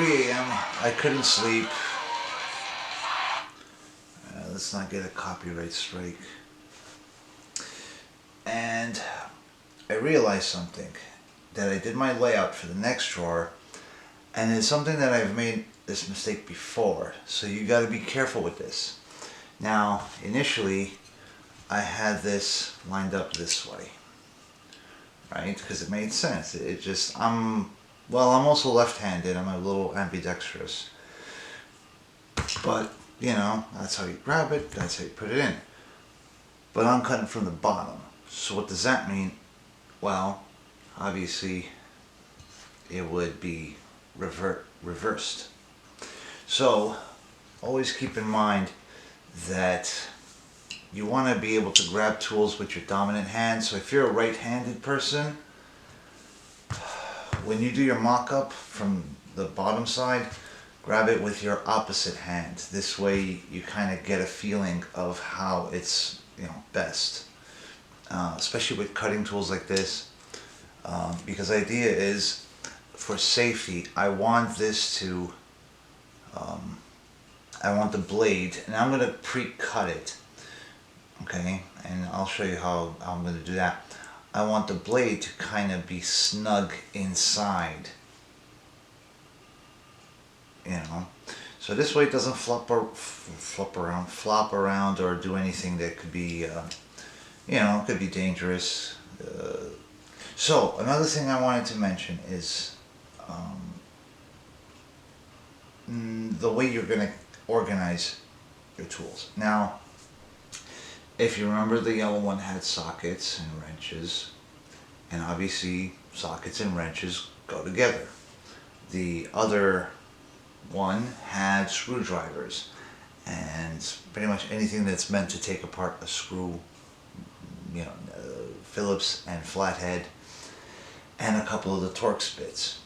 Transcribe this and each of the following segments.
3 a.m. I couldn't sleep. Let's not get a copyright strike. And I realized something, that I did my layout for the next drawer, and it's something that I've made this mistake before, so you got to be careful with this. Now, initially, I had this lined up this way, right? Because it made sense. It just, I'm also left-handed. I'm a little ambidextrous. But, you know, that's how you grab it, that's how you put it in. But I'm cutting from the bottom. So what does that mean? Well, obviously, it would be reversed. So, always keep in mind that you want to be able to grab tools with your dominant hand. So if you're a right-handed person, when you do your mock-up from the bottom side, grab it with your opposite hand. This way you kind of get a feeling of how it's, you know, best. Especially with cutting tools like this. Because the idea is, for safety, I want this to, I want the blade, and I'm going to pre-cut it. Okay, and I'll show you how I'm going to do that. I want the blade to kind of be snug inside, you know, so this way it doesn't flop around or do anything that could be, you know, could be dangerous. So another thing I wanted to mention is the way you're going to organize your tools. Now, if you remember, the yellow one had sockets and wrenches, and obviously sockets and wrenches go together. The other one had screwdrivers and pretty much anything that's meant to take apart a screw, you know, Phillips and flathead, and a couple of the Torx bits.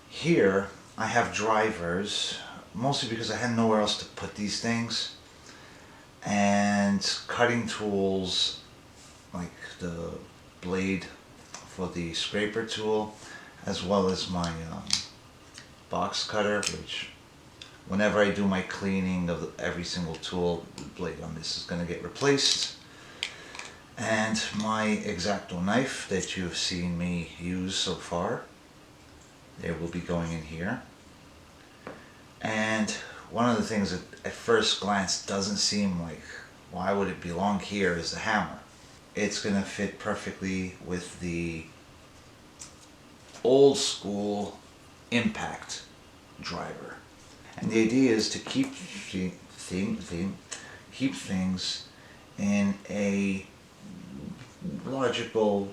Here I have drivers, mostly because I had nowhere else to put these things, and cutting tools like the blade for the scraper tool, as well as my box cutter, which whenever I do my cleaning of every single tool, the blade on this is going to get replaced. And my X-Acto knife that you've seen me use so far, it will be going in here. And one of the things that at first glance doesn't seem like, why would it belong here, is the hammer. It's going to fit perfectly with the old school impact driver. And the idea is to keep things in a logical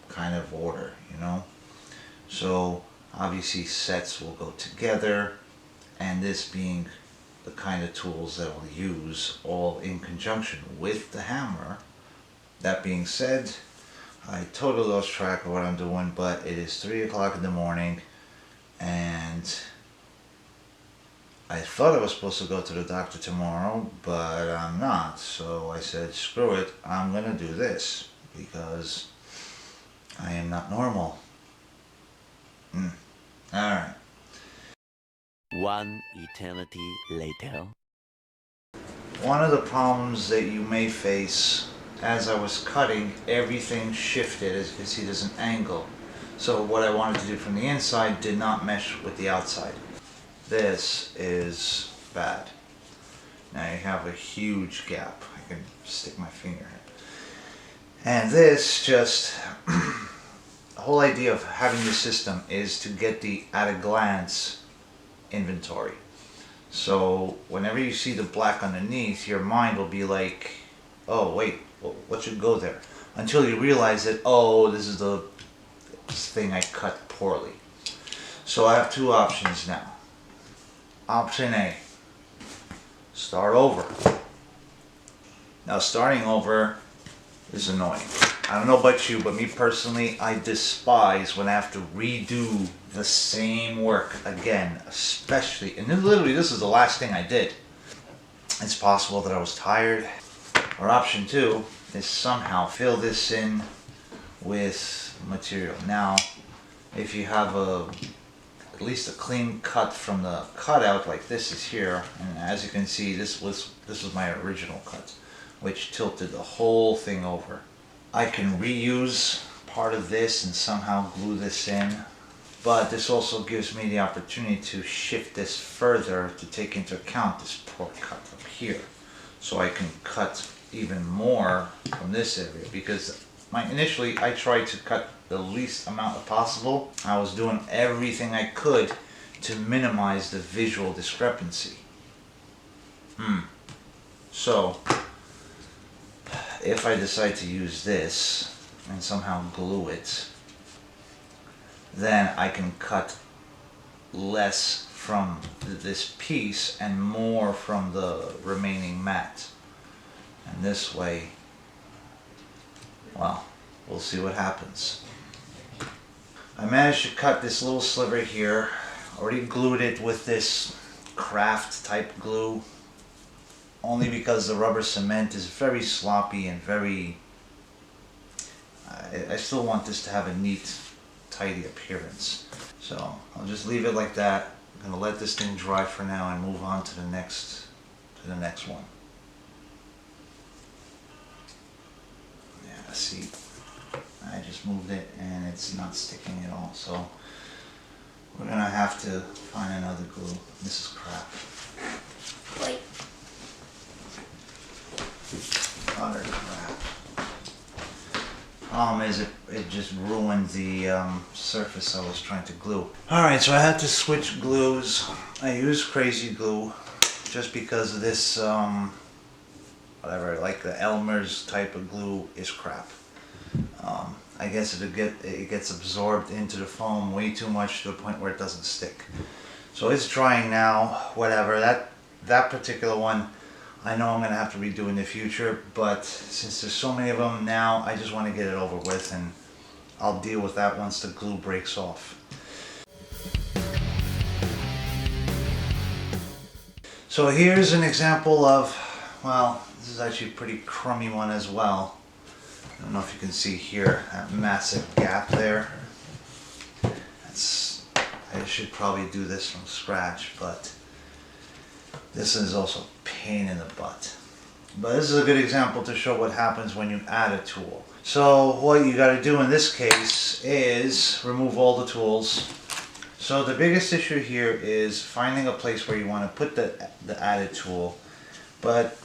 kind of order, you know. So obviously sets will go together, and this being the kind of tools that I'll use all in conjunction with the hammer. That being said, I totally lost track of what I'm doing, but it is 3 o'clock in the morning, and I thought I was supposed to go to the doctor tomorrow, but I'm not. So I said, screw it, I'm gonna do this because I am not normal. Alright. One eternity later. One of the problems that you may face, as I was cutting, everything shifted. As you can see, there's an angle. So what I wanted to do from the inside did not mesh with the outside. This is bad. Now you have a huge gap. I can stick my finger in. And this just, the whole idea of having the system is to get the at-a-glance inventory. So whenever you see the black underneath, your mind will be like, oh wait, well, what should go there? Until you realize that, oh, this is the thing I cut poorly. So I have two options now. Option A, start over. Now starting over is annoying. I don't know about you, but me personally, I despise when I have to redo the same work again, especially, and then literally this is the last thing I did. It's possible that I was tired. Or option two is somehow fill this in with material. Now, if you have a at least a clean cut from the cutout like this is here, and as you can see, this was my original cut, which tilted the whole thing over. I can reuse part of this and somehow glue this in, but this also gives me the opportunity to shift this further to take into account this poor cut up here. So I can cut even more from this area, because initially I tried to cut the least amount possible. I was doing everything I could to minimize the visual discrepancy. So if I decide to use this and somehow glue it, then I can cut less from this piece and more from the remaining mat. And this way, well, we'll see what happens. I managed to cut this little sliver here. Already glued it with this craft type glue, only because the rubber cement is very sloppy and very, I still want this to have a neat, tidy appearance. So I'll just leave it like that. I'm gonna let this thing dry for now and move on to the next one. Yeah, see, I just moved it and it's not sticking at all. So we're gonna have to find another glue. This is crap. Wait. Utter crap. Problem is, it just ruined the surface I was trying to glue. Alright, so I had to switch glues. I used crazy glue just because of this, whatever, like the Elmer's type of glue is crap. I guess it gets absorbed into the foam way too much to the point where it doesn't stick. So it's drying now, whatever. That particular one, I know I'm going to have to redo in the future, but since there's so many of them now, I just want to get it over with, and I'll deal with that once the glue breaks off. So here's an example of, well, this is actually a pretty crummy one as well. I don't know if you can see here, that massive gap there. I should probably do this from scratch, but this is also a pain in the butt. But this is a good example to show what happens when you add a tool. So what you got to do in this case is remove all the tools. So the biggest issue here is finding a place where you want to put the added tool, but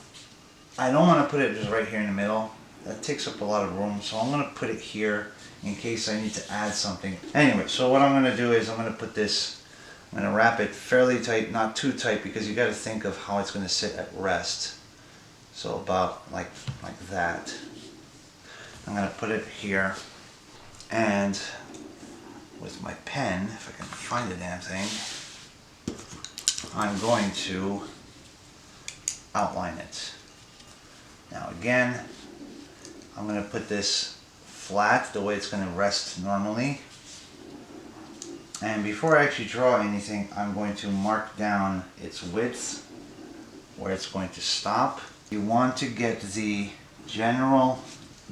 I don't want to put it just right here in the middle. That takes up a lot of room, so I'm going to put it here in case I need to add something. Anyway, so what I'm going to do is I'm going to put this, I'm going to wrap it fairly tight, not too tight, because you got to think of how it's going to sit at rest. So about like that. I'm going to put it here, and with my pen, if I can find the damn thing, I'm going to outline it. Now again, I'm going to put this flat the way it's going to rest normally. And before I actually draw anything, I'm going to mark down its width, where it's going to stop. You want to get the general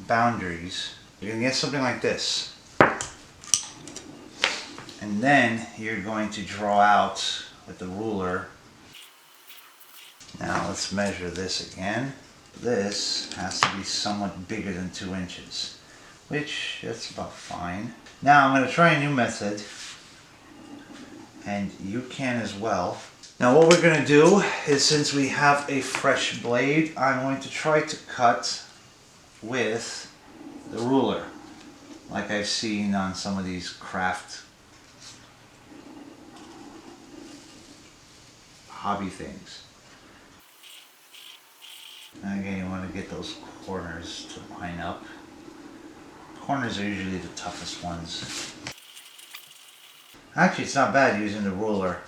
boundaries. You're going to get something like this. And then you're going to draw out with the ruler. Now let's measure this again. This has to be somewhat bigger than 2 inches, which that's about fine. Now I'm going to try a new method, and you can as well. Now what we're going to do is, since we have a fresh blade, I'm going to try to cut with the ruler, like I've seen on some of these craft hobby things. Now again, you want to get those corners to line up. Corners are usually the toughest ones. Actually, it's not bad using the ruler.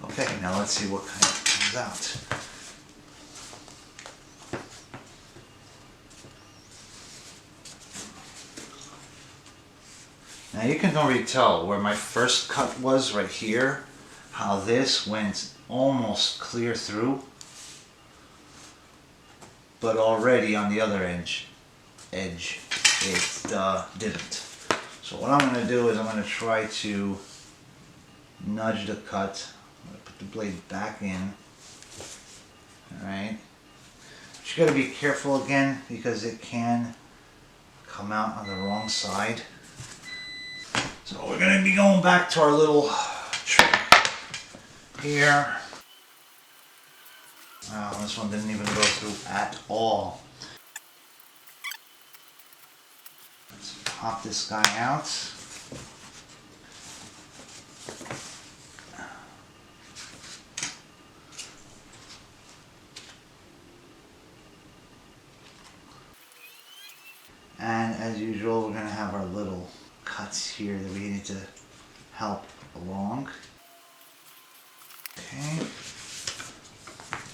Okay, now let's see what kind comes out. Now you can already tell where my first cut was right here, how this went almost clear through, but already on the other edge it didn't. So what I'm going to do is I'm going to try to nudge the cut. I'm going to put the blade back in. Alright. But you got to be careful again because it can come out on the wrong side. So we're going to be going back to our little trick here. Wow, this one didn't even go through at all. Let's pop this guy out. And as usual, we're going to have our little cuts here that we need to help along. Okay.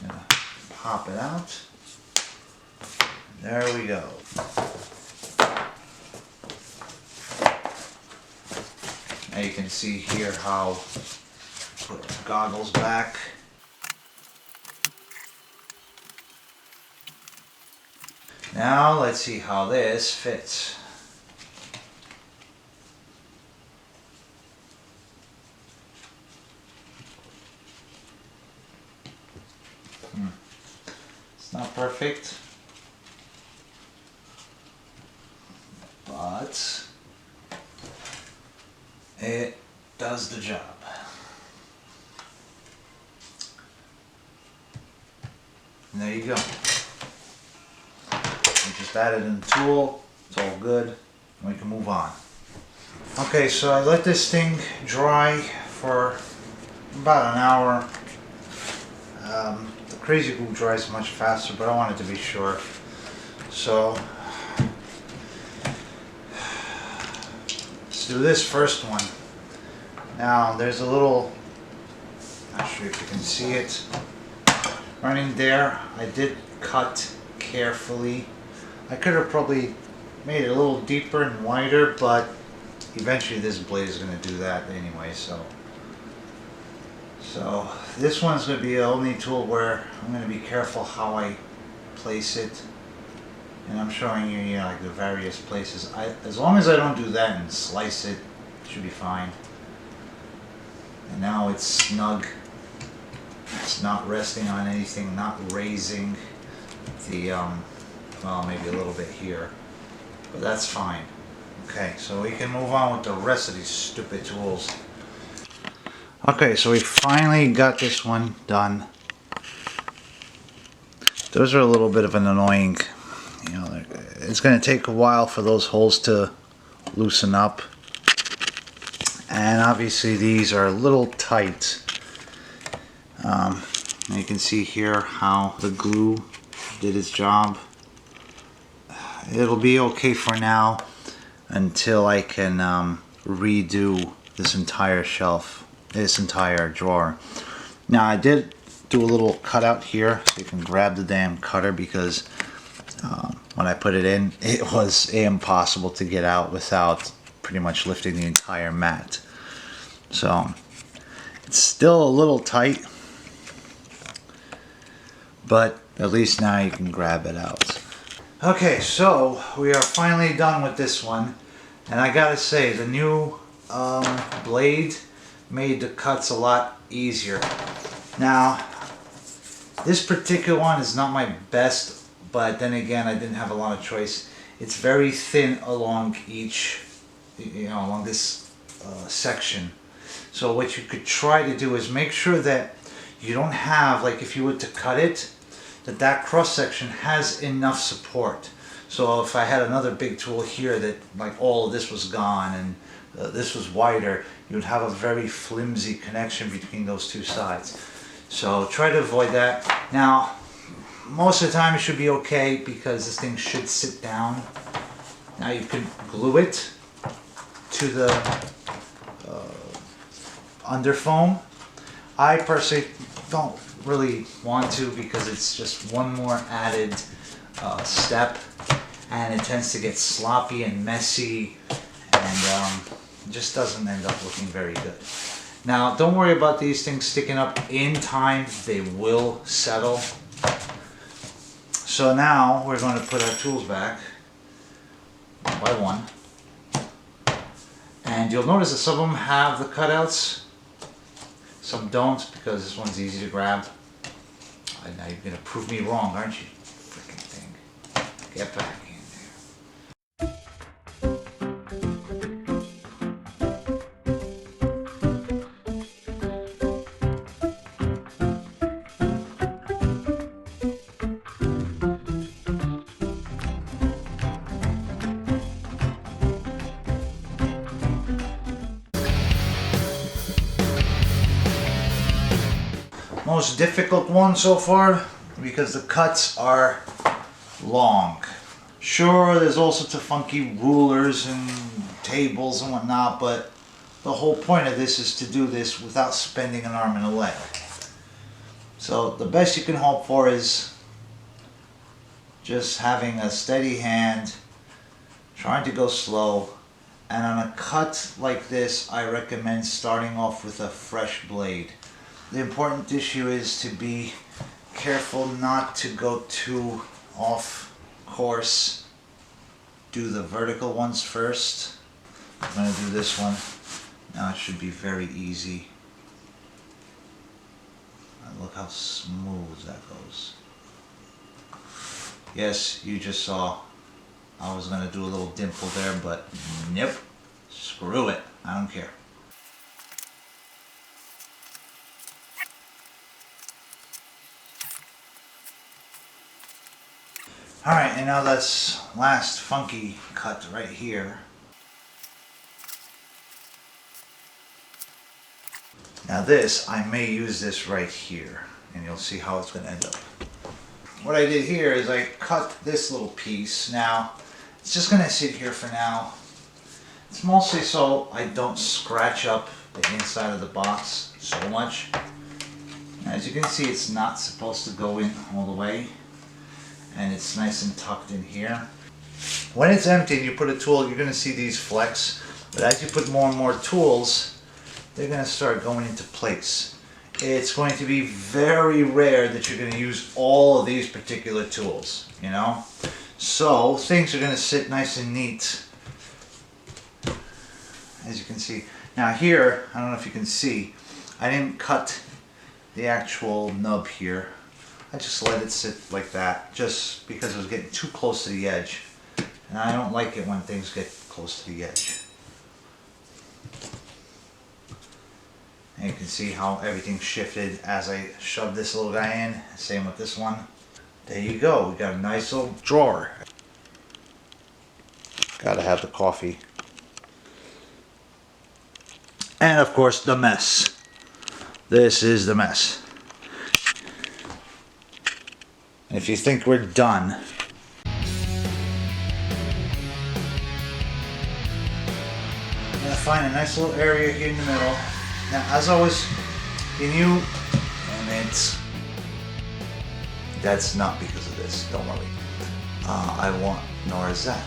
Gonna pop it out. There we go. Now you can see here how put the goggles back. Now let's see how this fits. It's not perfect, but it does the job. And there you go. We just added in the tool, it's all good, and we can move on. Okay, so I let this thing dry for about an hour. The Crazy Glue dries much faster, but I wanted to be sure. So let's do this first one. Now there's a little, not sure if you can see it, running there. I did cut carefully. I could have probably made it a little deeper and wider, but eventually this blade is going to do that anyway. So this one's going to be the only tool where I'm going to be careful how I place it, and I'm showing you, like the various places. As long as I don't do that and slice it, it should be fine. And now it's snug. It's not resting on anything, not raising the well, maybe a little bit here, but that's fine. Okay, so we can move on with the rest of these stupid tools. Okay, so we finally got this one done. Those are a little bit of an annoying, it's going to take a while for those holes to loosen up. And obviously these are a little tight. You can see here how the glue did its job. It'll be okay for now until I can redo this entire shelf, this entire drawer. Now I did do a little cutout here so you can grab the damn cutter, because when I put it in, it was impossible to get out without pretty much lifting the entire mat. So it's still a little tight, but at least now you can grab it out. Okay, so we are finally done with this one, and I gotta say, the new blade made the cuts a lot easier. Now this particular one is not my best, but then again, I didn't have a lot of choice. It's very thin along each, along this section. So what you could try to do is make sure that you don't have, like if you were to cut it, that cross section has enough support. So if I had another big tool here that like all of this was gone and this was wider, you would have a very flimsy connection between those two sides. So try to avoid that. Now, most of the time it should be okay because this thing should sit down. Now you could glue it to the under foam. I personally don't really want to, because it's just one more added step, and it tends to get sloppy and messy, and just doesn't end up looking very good. Now don't worry about these things sticking up. In time they will settle. So now we're going to put our tools back one by one, and you'll notice that some of them have the cutouts. Some don't, because this one's easy to grab. Now you're gonna prove me wrong, aren't you? Freaking thing. Get back in there. Most difficult one so far, because the cuts are long. Sure, there's all sorts of funky rulers and tables and whatnot, but the whole point of this is to do this without spending an arm and a leg. So the best you can hope for is just having a steady hand, trying to go slow, and on a cut like this, I recommend starting off with a fresh blade. The important issue is to be careful not to go too off course. Do the vertical ones first. I'm going to do this one. Now it should be very easy. And look how smooth that goes. Yes, you just saw I was going to do a little dimple there, but nope. Screw it. I don't care. Alright, and now this last funky cut right here. Now this, I may use this right here, and you'll see how it's going to end up. What I did here is I cut this little piece. Now, it's just going to sit here for now. It's mostly so I don't scratch up the inside of the box so much. As you can see, it's not supposed to go in all the way. And it's nice and tucked in here. When it's empty and you put a tool, you're going to see these flecks. But as you put more and more tools, they're going to start going into place. It's going to be very rare that you're going to use all of these particular tools, you know? So things are going to sit nice and neat, as you can see. Now here, I don't know if you can see, I didn't cut the actual nub here. I just let it sit like that, just because it was getting too close to the edge. And I don't like it when things get close to the edge. And you can see how everything shifted as I shoved this little guy in. Same with this one. There you go, we got a nice little drawer. Gotta have the coffee. And of course the mess. This is the mess. And if you think we're done, I'm gonna find a nice little area here in the middle. Now, as always, and that's not because of this, don't worry. Nor is that.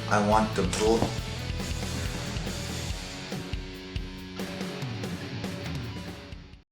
I want the